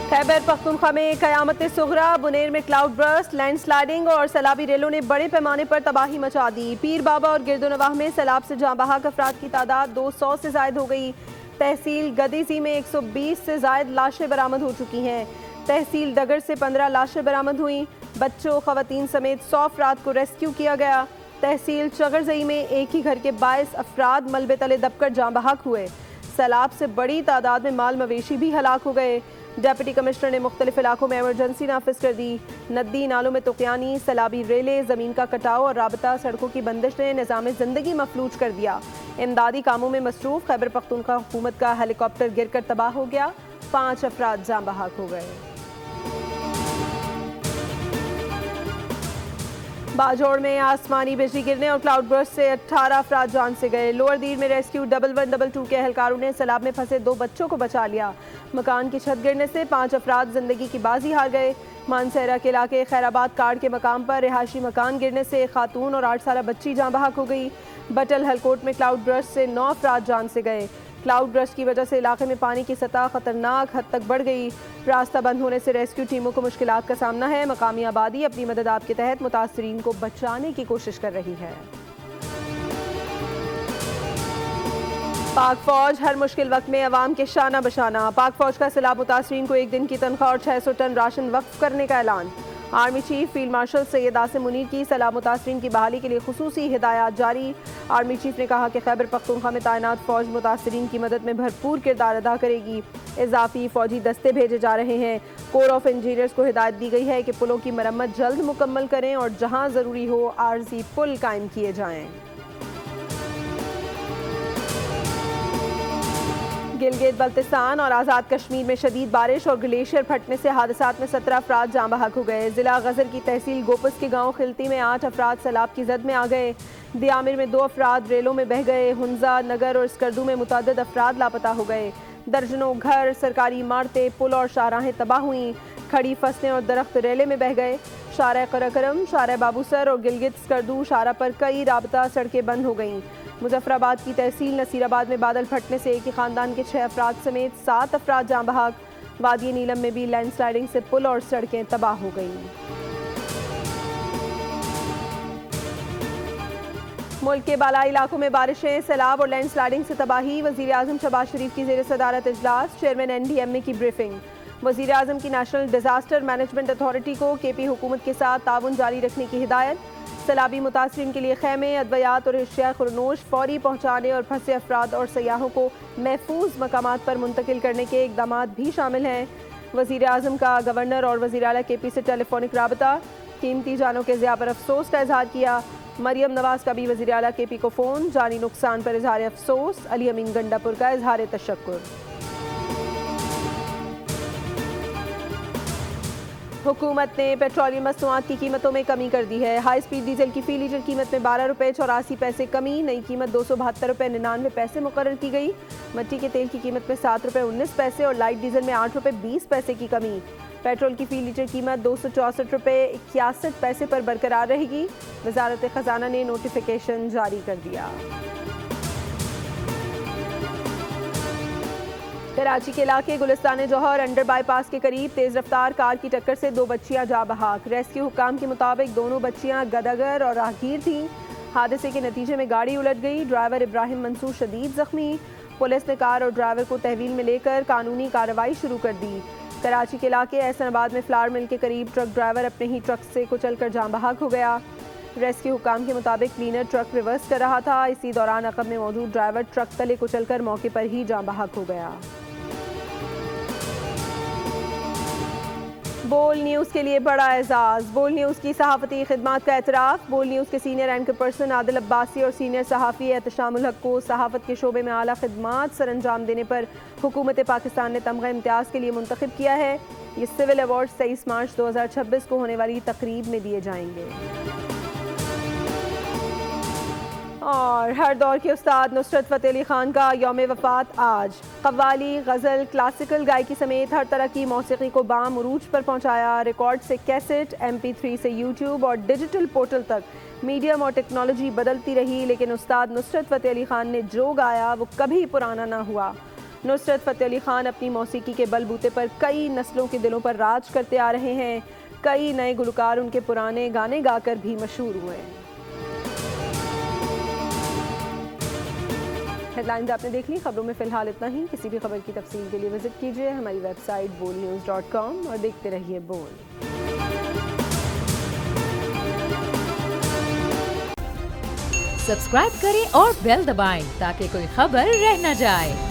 खैबर पख्तूनख्वा में कयामत सुगरा, बुनेर में cloud burst, landsliding और सैलाबी रेलों ने बड़े पैमाने पर तबाही मचा दी। पीर बाबा और गिरदोनवाह में सैलाब से जाँ बहक अफराद की तादाद 200 से जायद हो गई। तहसील गदीसी में 120 से जायद लाशें बरामद हो चुकी हैं। तहसील डगर से 15 लाशें बरामद हुई। बच्चों, खवातीन समेत 100 अफराद को रेस्क्यू किया गया। तहसील चगरजई में एक ही घर के 22 अफराद मलबे तले दबकर जाँ बहक हुए। सैलाब से बड़ी तादाद में माल मवेशी भी हलाक हो गए। डिप्टी कमिश्नर ने मुख्तलिफ इलाकों में एमरजेंसी नाफिज कर दी। नदी नालों में तुक़यानी, सैलाबी रेले, ज़मीन का कटाव और राबता सड़कों की बंदिश ने निज़ाम ज़िंदगी मफलूज कर दिया। इमदादी कामों में मसरूफ़ खैबर पख्तूनख्वा हुकूमत का हेलीकॉप्टर गिरकर तबाह हो गया। 5 अफराद जाँ बहक हो गए। बाजोड़ में आसमानी बिजली गिरने और क्लाउड बर्स्ट से 18 अफराद जान से गए। लोअर दीर में रेस्क्यू 1112 के एहलकारों ने सैलाब में फंसे 2 बच्चों को बचा लिया। मकान की छत गिरने से 5 अफराद जिंदगी की बाजी हार गए। मानसहरा के इलाके खैराबाद कार्ड के मकाम पर रिहायशी मकान गिरने से एक खातून और 8 साल बच्ची जाँ बहक हो गई। बटल हलकोट में क्लाउड बर्स्ट से 9 अफराद जान से गए। क्लाउड बर्स्ट की वजह से इलाके में पानी की सतह खतरनाक हद तक बढ़ गई। रास्ता बंद होने से रेस्क्यू टीमों को मुश्किलात का सामना है। मकामी आबादी अपनी मदद आप के तहत मुतासरीन को बचाने की कोशिश कर रही है। पाक फौज हर मुश्किल वक्त में अवाम के शाना बशाना। पाक फौज का सैलाब मुतासरीन को 1 दिन की तनख्वाह और 600 टन राशन वक्फ करने का ऐलान। Army chief field marshal Syed Asim Munir की सैलाब मुतासरीन की बहाली के लिए खुसूसी हिदायत जारी। आर्मी चीफ ने कहा कि खैबर पख्तूनख्वा में तैनात फौज मुतासरीन की मदद में भरपूर किरदार अदा करेगी। इजाफी फौजी दस्ते भेजे जा रहे हैं। कोर ऑफ इंजीनियर्स को हिदायत दी गई है कि पुलों की मरम्मत जल्द मुकम्मल करें और जहां ज़रूरी हो आर्जी पुल कायम किए जाएं। गिलगित बल्तिस्तान और आज़ाद कश्मीर में शदीद बारिश और ग्लेशियर फटने से हादसात में 17 अफराद जाँ बहक हो गए। ज़िला गजर की तहसील गोपस के गांव खिलती में 8 अफराद सैलाब की जद में आ गए। दियामिर में 2 अफराद रेलों में बह गए। हुंजा, नगर और स्कर्दू में मुतअद्दिद अफराद लापता हो गए। दर्जनों घर, सरकारी इमारतें, पुल और शाहराहें तबाह हुई। खड़ी फसलें और दरख्त रेले में बह गए। शारा कराकरम, शारा बाबूसर और गिलगित स्कर्दू शारा पर कई राबता सड़कें बंद हो गईं। मुजफ्फराबाद की तहसील नसीराबाद में बादल फटने से एक ही खानदान के 6 अफराद समेत 7 अफराद जाँ बहक। वादी नीलम में भी लैंडस्लाइडिंग से पुल और सड़कें तबाह हो गईं। मुल्क के बालाई इलाकों में बारिशें, सैलाब और लैंडस्लाइडिंग से तबाही। वज़ीर आज़म शहबाज शरीफ की ज़ेर सदारत इजलास, चेयरमैन NDMA की ब्रीफिंग। वज़ीर आज़म की नेशनल डिज़ास्टर मैनेजमेंट अथॉरिटी को KP हुकूमत के साथ ताउन जारी रखने की हिदायत। सैलाबी मुतासरीन के लिए खैमे, अद्वियात और अशिया खुरनोश फौरी पहुँचाने और फंसे अफराद और सयाहों को महफूज मकामात पर मुंतकिल करने के इक़दाम भी शामिल हैं। वज़ीर आज़म का गवर्नर और वज़ीर आला KP से टेलीफोनिक राबता। कीमती जानों के ज़िया पर अफसोस का इजहार किया। मरियम नवाज का भी वज़ीर आला KP को फ़ोन। जानी नुकसान पर इजहार अफसोस। अली अमीन गंडापुर का इजहार तशक्कुर। हुकूमत ने पेट्रोलियम मसनूआत की कीमतों में कमी कर दी है। हाई स्पीड डीजल की फ़ी लीटर कीमत में 12 रुपये 84 पैसे कमी। नई कीमत 272 रुपये 99 पैसे मुकर्रर की गई। मट्टी के तेल की कीमत में 7 रुपये 19 पैसे और लाइट डीजल में 8 रुपये 20 पैसे की कमी। पेट्रोल की फ़ी लीटर कीमत 264 रुपये 61 पैसे पर बरकरार रहेगी। वज़ारत ख़जाना ने नोटिफिकेशन जारी कर दिया। कराची के इलाके गुलिस्तान जौहर अंडर बाईपास के करीब तेज़ रफ्तार कार की टक्कर से 2 बच्चियां जाँ बहक। रेस्क्यू हुकाम के मुताबिक दोनों बच्चियां गदागर और राहगीर थीं। हादसे के नतीजे में गाड़ी उलट गई। ड्राइवर इब्राहिम मंसूर शदीद जख्मी। पुलिस ने कार और ड्राइवर को तहवील में लेकर कानूनी कार्रवाई शुरू कर दी। कराची के इलाके एहसनाबाद में फ्लावर मिल के करीब ट्रक ड्राइवर अपने ही ट्रक से कुचल कर जाँ बहक हो गया। रेस्क्यू हुकाम के मुताबिक क्लीनर ट्रक रिवर्स कर रहा था। इसी दौरान अक़ब में मौजूद ड्राइवर ट्रक तले कुचल कर मौके पर ही जाँ बहक हो गया। बोल न्यूज़ के लिए बड़ा एजाज़। बोल न्यूज़ की सहाफ़ती खिदमात का एतराफ़। बोल न्यूज़ के senior anchor person Adil Abbasi और सीनियर सहाफ़ी एहतशामुल हक को सहाफ़त के शोबे में आला खिदमात सर अंजाम देने पर हुकूमत पाकिस्तान ने तमग़ा इम्तियाज़ के लिए मुंतखब किया है। ये सिविल अवार्ड 23 मार्च 2026 को होने वाली तकरीब में दिए जाएंगे। और हर दौर के उस्ताद नुसरत फ़तेह अली ख़ान का यौम वफ़ात आज। कव्वाली, गज़ल, क्लासिकल गायकी समेत हर तरह की मौसीक़ी को बाम उरूज पर पहुँचाया। रिकॉर्ड से कैसेट, MP3 से YouTube और डिजिटल पोर्टल तक मीडियम और टेक्नोलॉजी बदलती रही, लेकिन उस्ताद नुसरत फ़तेह अली ख़ान ने जो गाया वो कभी पुराना ना हुआ। नुसरत फ़तेह अली खान अपनी मौसीकी के बलबूते पर कई नस्लों के दिलों पर राज करते आ रहे हैं। कई नए गुलकार उनके पुराने गाने गाकर भी मशहूर हुए हैं। हेडलाइंस आपने देख ली। खबरों में फिलहाल इतना ही। किसी भी खबर की तफसील के लिए विजिट कीजिए हमारी वेबसाइट bolnews.com और देखते रहिए बोल। सब्सक्राइब करें और बेल दबाएं ताकि कोई खबर रह न जाए।